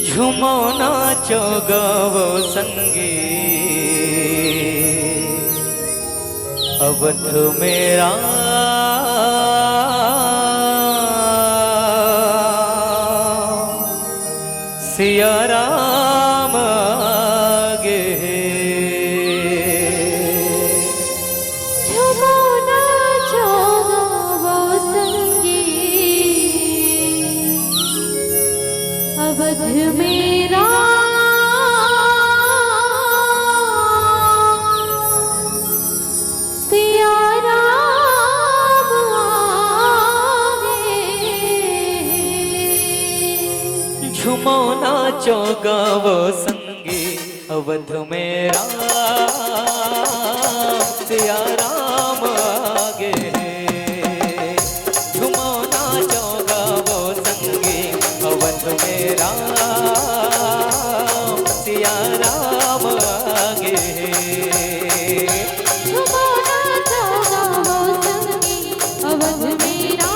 झूमो नाचो गावो संगी अवध मेरा सिया राम आगे झूमो नाचो गावो संगी अवध मेरा सिया राम आगे झूमो नाचो गावो संगी अवध मेरा सिया राम आगे झूमो नाचो गावो संगी अवध मेरा सिया राम आगे झूमो नाचो गावो संगी अवध मेरा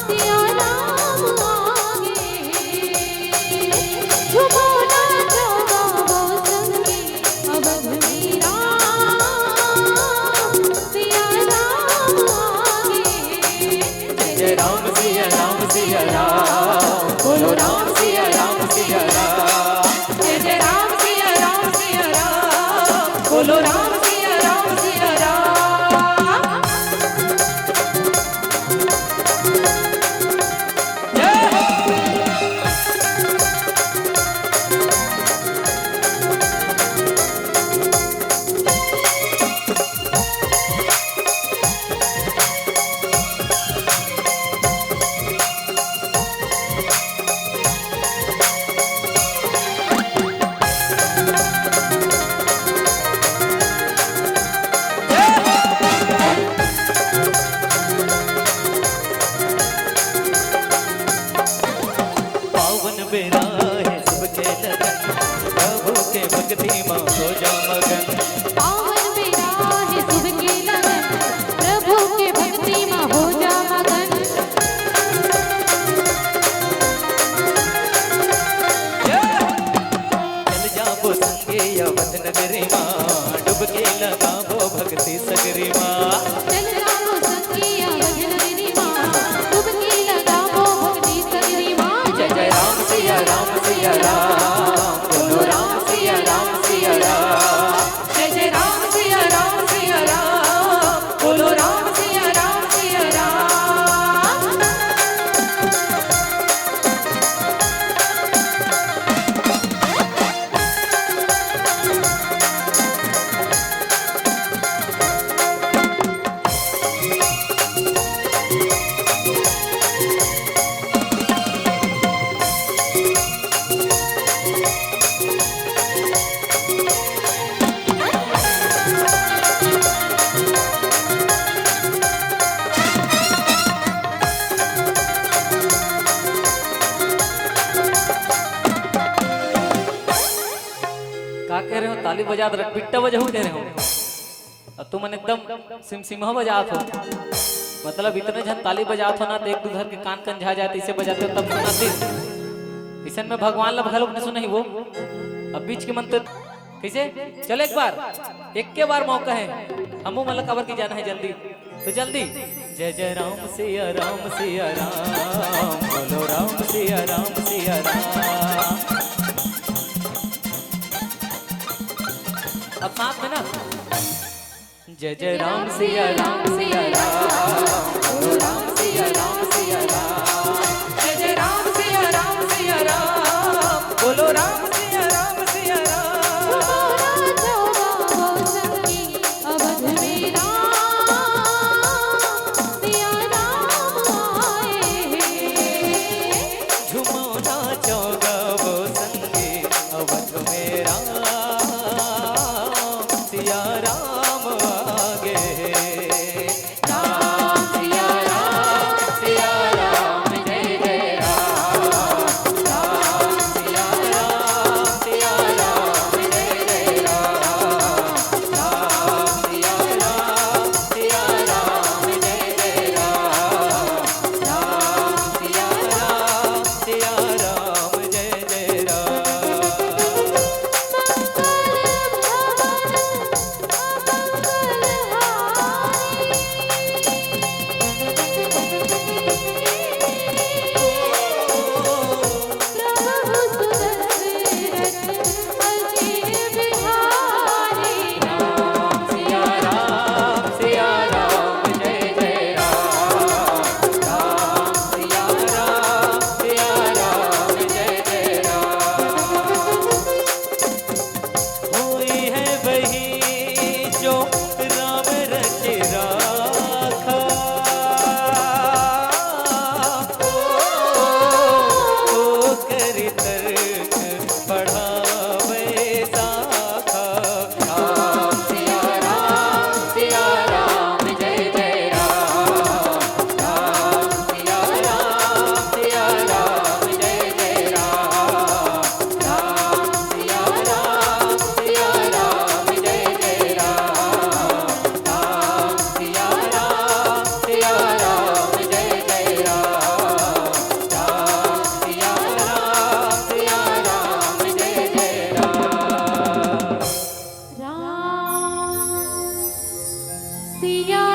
सिया राम आगे झूमो नाचो गावो संगी अवध मेरा सिया राम आगे जय राम सिया राम बोलो राम सिया राम जय जय राम सिया राम बोलो राम सिया राम पावन बेरा है सबके लगन प्रभु के भक्ति मां हो जा मगन पावन बेरा है सुबह के लगन प्रभु के भक्ति में हो जा मगन चल जाबो संगे अवध नगरी मां डुबकी लगाबो भक्ति सगरी मां चल जाओ सखिया भजनरी माँ डुबकी लगाओ भक्ति सगरी माँ जय जय राम सिया राम बोलो राम सिया राम जय जय राम सिया राम बोलो राम सिया राम का कह रहे हो ताली बजा रख पिट्टा बजाऊ कह रहे हो और तुम एकदम सिमसिमा बजात हो मतलब इतने जन ताली बजात हो ना तो एक दो घर के कान कंझा जाते इसे बजाते हो तब सुनाते इसन में भगवान ला भगलोग ने सुना ही वो अब बीच के मंत्र कैसे चलो एक के बार मौका है हमू मतलब कवर की जाना है जल्दी तो जल्दी जय जय राम सिया राम बोलो राम सिया राम अब साथ में ना जय जय राम सिया राम बोलो राम सिया राम जय जय राम सिया राम बोलो राम सिया राम अवध मेरा सिया राम आए झूमो नाचो गावो संगे अवध मेरा सिया राम आगे राम सिया राम सिया